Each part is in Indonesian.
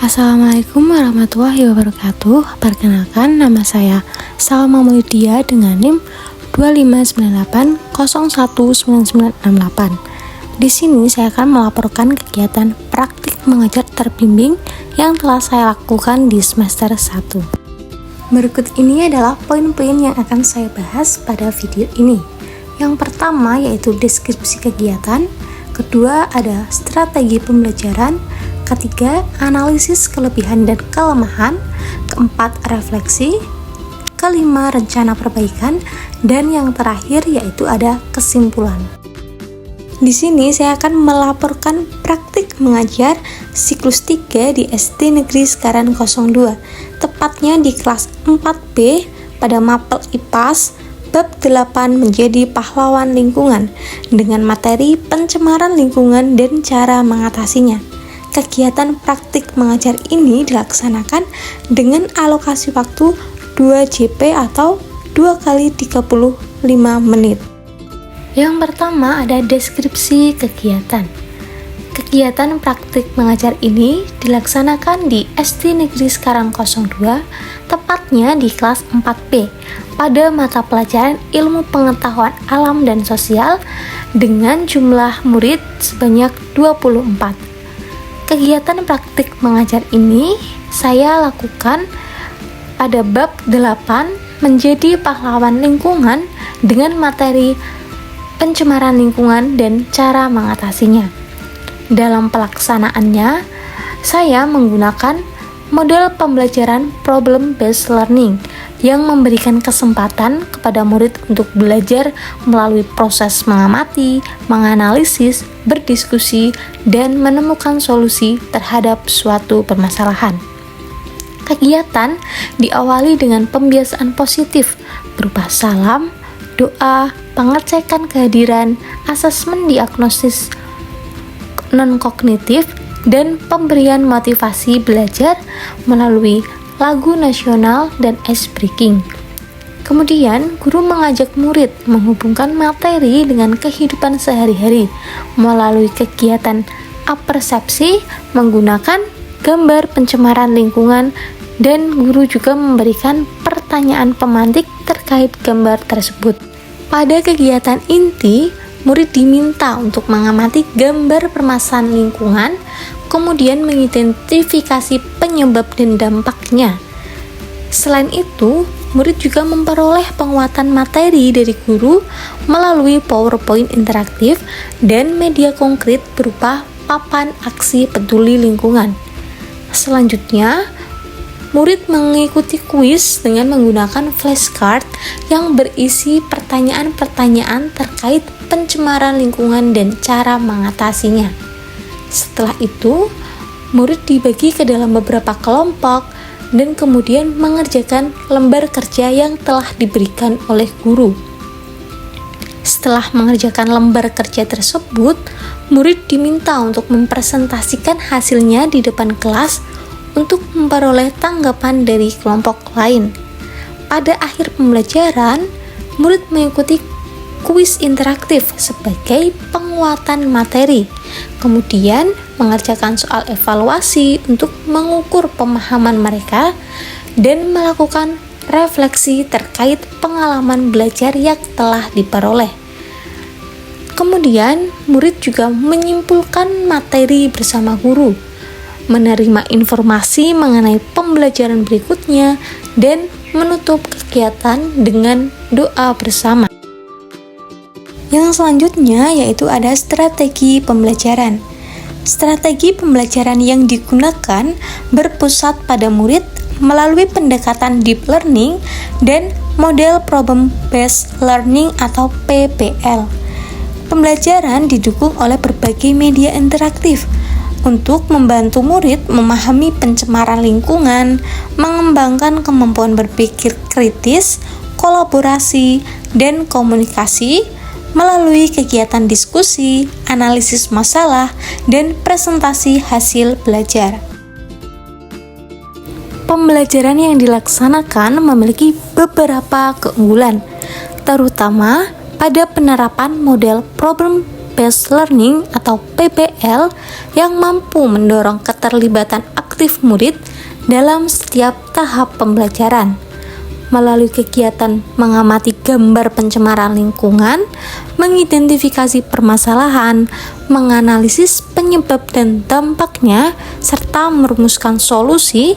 Assalamualaikum warahmatullahi wabarakatuh. Perkenalkan, nama saya Salma Maulidia dengan NIM 2598019968. Di sini saya akan melaporkan kegiatan praktik mengajar terbimbing yang telah saya lakukan di semester 1. Berikut ini adalah poin-poin yang akan saya bahas pada video ini. Yang pertama yaitu deskripsi kegiatan, kedua ada strategi pembelajaran, ketiga analisis kelebihan dan kelemahan, keempat refleksi, kelima rencana perbaikan, dan yang terakhir yaitu ada kesimpulan. Di sini saya akan melaporkan praktik mengajar siklus 3 di SD Negeri Sekaran 02, tepatnya di kelas 4B pada mapel IPAS bab 8 menjadi pahlawan lingkungan dengan materi pencemaran lingkungan dan cara mengatasinya. Kegiatan praktik mengajar ini dilaksanakan dengan alokasi waktu 2 JP atau 2 kali 35 menit. Yang pertama ada deskripsi kegiatan. Kegiatan praktik mengajar ini dilaksanakan di SD Negeri Sekaran 02, tepatnya di kelas 4B, pada mata pelajaran ilmu pengetahuan alam dan sosial dengan jumlah murid sebanyak 24. Kegiatan praktik mengajar ini saya lakukan pada bab 8 menjadi pahlawan lingkungan dengan materi pencemaran lingkungan dan cara mengatasinya. Dalam pelaksanaannya, saya menggunakan model pembelajaran problem-based learning yang memberikan kesempatan kepada murid untuk belajar melalui proses mengamati, menganalisis, berdiskusi, dan menemukan solusi terhadap suatu permasalahan. Kegiatan diawali dengan pembiasaan positif berupa salam, doa, pengecekan kehadiran, asesmen diagnosis non-kognitif, dan pemberian motivasi belajar melalui lagu nasional dan ice breaking. Kemudian, guru mengajak murid menghubungkan materi dengan kehidupan sehari-hari melalui kegiatan apersepsi menggunakan gambar pencemaran lingkungan, dan guru juga memberikan pertanyaan pemantik terkait gambar tersebut. Pada kegiatan inti, murid diminta untuk mengamati gambar permasalahan lingkungan, kemudian mengidentifikasi penyebab dan dampaknya. Selain itu, murid juga memperoleh penguatan materi dari guru melalui PowerPoint interaktif dan media konkret berupa papan aksi peduli lingkungan. Selanjutnya, murid mengikuti kuis dengan menggunakan flashcard yang berisi pertanyaan-pertanyaan terkait pencemaran lingkungan dan cara mengatasinya. Setelah itu, murid dibagi ke dalam beberapa kelompok dan kemudian mengerjakan lembar kerja yang telah diberikan oleh guru. Setelah mengerjakan lembar kerja tersebut, murid diminta untuk mempresentasikan hasilnya di depan kelas untuk memperoleh tanggapan dari kelompok lain. Pada akhir pembelajaran, murid mengikuti kuis interaktif sebagai penguatan materi, kemudian mengerjakan soal evaluasi untuk mengukur pemahaman mereka dan melakukan refleksi terkait pengalaman belajar yang telah diperoleh. Kemudian, murid juga menyimpulkan materi bersama guru, menerima informasi mengenai pembelajaran berikutnya, dan menutup kegiatan dengan doa bersama. Yang selanjutnya yaitu ada strategi pembelajaran. Strategi pembelajaran yang digunakan berpusat pada murid melalui pendekatan deep learning dan model problem-based learning atau PBL. Pembelajaran didukung oleh berbagai media interaktif untuk membantu murid memahami pencemaran lingkungan, mengembangkan kemampuan berpikir kritis, kolaborasi, dan komunikasi melalui kegiatan diskusi, analisis masalah, dan presentasi hasil belajar. Pembelajaran yang dilaksanakan memiliki beberapa keunggulan, terutama pada penerapan model problem-based learning atau PBL PBL yang mampu mendorong keterlibatan aktif murid dalam setiap tahap pembelajaran. Melalui kegiatan mengamati gambar pencemaran lingkungan, mengidentifikasi permasalahan, menganalisis penyebab dan dampaknya, serta merumuskan solusi,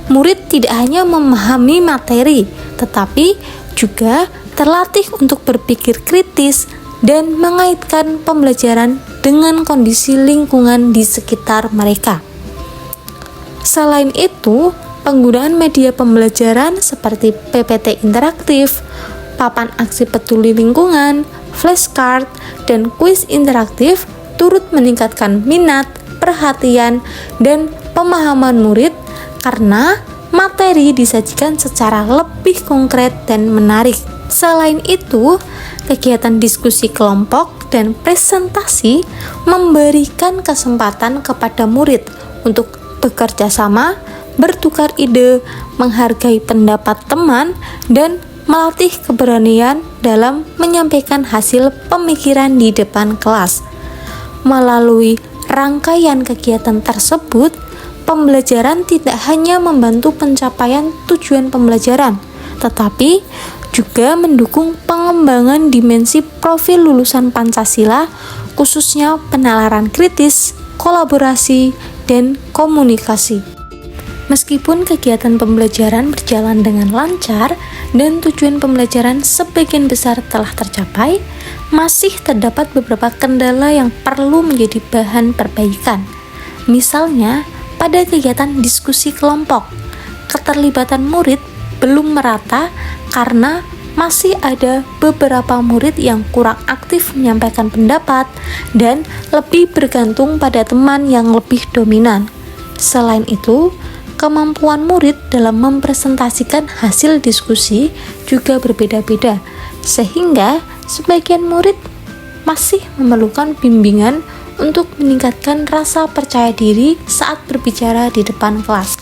murid tidak hanya memahami materi, tetapi juga terlatih untuk berpikir kritis dan mengaitkan pembelajaran dengan kondisi lingkungan di sekitar mereka. Selain itu, penggunaan media pembelajaran seperti PPT interaktif, papan aksi peduli lingkungan, flashcard, dan kuis interaktif turut meningkatkan minat, perhatian, dan pemahaman murid karena materi disajikan secara lebih konkret dan menarik. Selain itu, kegiatan diskusi kelompok dan presentasi memberikan kesempatan kepada murid untuk bekerja sama, bertukar ide, menghargai pendapat teman, dan melatih keberanian dalam menyampaikan hasil pemikiran di depan kelas. Melalui rangkaian kegiatan tersebut, pembelajaran tidak hanya membantu pencapaian tujuan pembelajaran, tetapi juga mendukung pengembangan dimensi profil lulusan Pancasila, khususnya penalaran kritis, kolaborasi, dan komunikasi. Meskipun kegiatan pembelajaran berjalan dengan lancar dan tujuan pembelajaran sebagian besar telah tercapai, masih terdapat beberapa kendala yang perlu menjadi bahan perbaikan. Misalnya, pada kegiatan diskusi kelompok, keterlibatan murid belum merata karena masih ada beberapa murid yang kurang aktif menyampaikan pendapat dan lebih bergantung pada teman yang lebih dominan. Selain itu, kemampuan murid dalam mempresentasikan hasil diskusi juga berbeda-beda, sehingga sebagian murid masih memerlukan bimbingan untuk meningkatkan rasa percaya diri saat berbicara di depan kelas.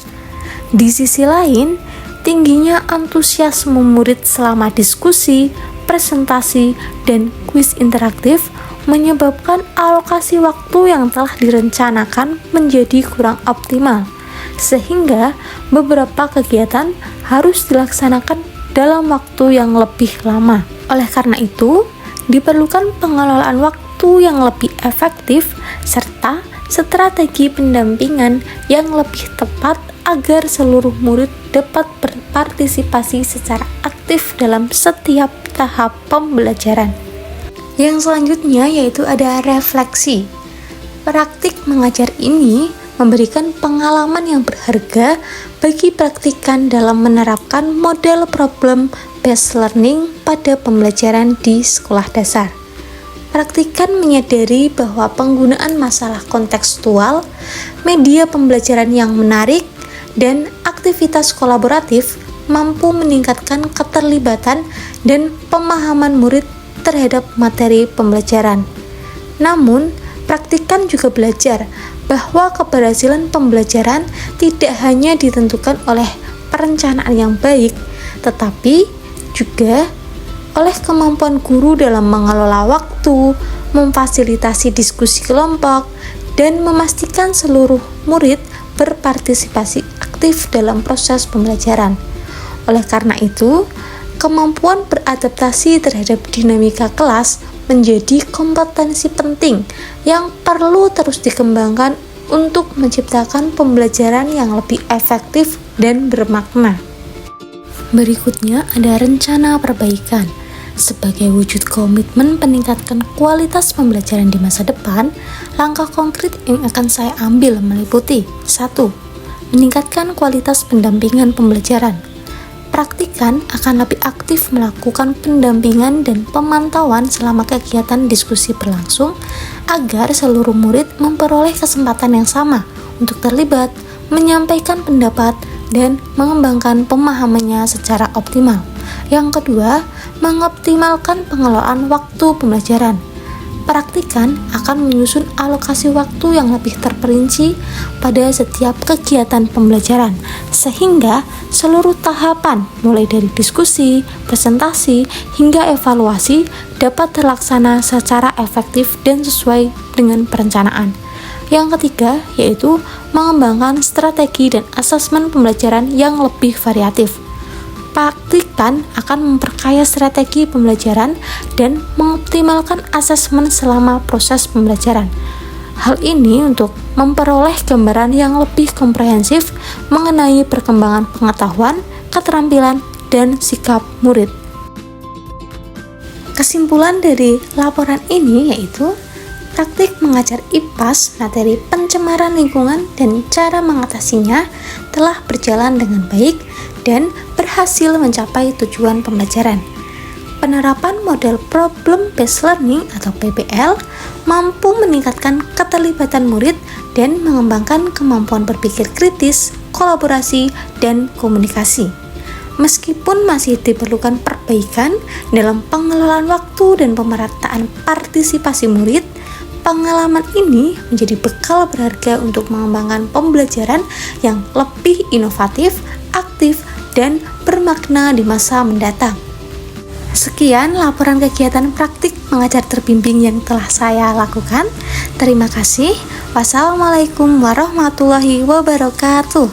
Di sisi lain, tingginya antusiasme murid selama diskusi, presentasi, dan kuis interaktif menyebabkan alokasi waktu yang telah direncanakan menjadi kurang optimal, sehingga beberapa kegiatan harus dilaksanakan dalam waktu yang lebih lama. Oleh karena itu, diperlukan pengelolaan waktu yang lebih efektif serta strategi pendampingan yang lebih tepat agar seluruh murid dapat berpartisipasi secara aktif dalam setiap tahap pembelajaran. Yang selanjutnya yaitu ada refleksi. Praktik mengajar ini memberikan pengalaman yang berharga bagi praktikan dalam menerapkan model problem based learning pada pembelajaran di sekolah dasar. Praktikan menyadari bahwa penggunaan masalah kontekstual, media pembelajaran yang menarik, dan aktivitas kolaboratif mampu meningkatkan keterlibatan dan pemahaman murid terhadap materi pembelajaran. Namun, praktikan juga belajar bahwa keberhasilan pembelajaran tidak hanya ditentukan oleh perencanaan yang baik, tetapi juga oleh kemampuan guru dalam mengelola waktu, memfasilitasi diskusi kelompok, dan memastikan seluruh murid berpartisipasi aktif dalam proses pembelajaran. Oleh karena itu, kemampuan beradaptasi terhadap dinamika kelas menjadi kompetensi penting yang perlu terus dikembangkan untuk menciptakan pembelajaran yang lebih efektif dan bermakna. Berikutnya ada rencana perbaikan. Sebagai wujud komitmen meningkatkan kualitas pembelajaran di masa depan, langkah konkret yang akan saya ambil meliputi 1. Meningkatkan kualitas pendampingan pembelajaran. Praktikan akan lebih aktif melakukan pendampingan dan pemantauan selama kegiatan diskusi berlangsung agar seluruh murid memperoleh kesempatan yang sama untuk terlibat, menyampaikan pendapat, dan mengembangkan pemahamannya secara optimal. Yang kedua, mengoptimalkan pengelolaan waktu pembelajaran. Praktikan akan menyusun alokasi waktu yang lebih terperinci pada setiap kegiatan pembelajaran, sehingga seluruh tahapan, mulai dari diskusi, presentasi, hingga evaluasi, dapat terlaksana secara efektif dan sesuai dengan perencanaan. Yang ketiga, yaitu mengembangkan strategi dan asesmen pembelajaran yang lebih variatif. Praktikkan akan memperkaya strategi pembelajaran dan mengoptimalkan asesmen selama proses pembelajaran. Hal ini untuk memperoleh gambaran yang lebih komprehensif mengenai perkembangan pengetahuan, keterampilan, dan sikap murid. Kesimpulan dari laporan ini yaitu praktik mengajar IPAS materi pencemaran lingkungan dan cara mengatasinya telah berjalan dengan baik dan berhasil mencapai tujuan pembelajaran. Penerapan model Problem Based Learning atau PBL mampu meningkatkan keterlibatan murid dan mengembangkan kemampuan berpikir kritis, kolaborasi, dan komunikasi. Meskipun masih diperlukan perbaikan dalam pengelolaan waktu dan pemerataan partisipasi murid, pengalaman ini menjadi bekal berharga untuk mengembangkan pembelajaran yang lebih inovatif, aktif, dan bermakna di masa mendatang. Sekian laporan kegiatan praktik mengajar terbimbing yang telah saya lakukan. Terima kasih. Wassalamualaikum warahmatullahi wabarakatuh.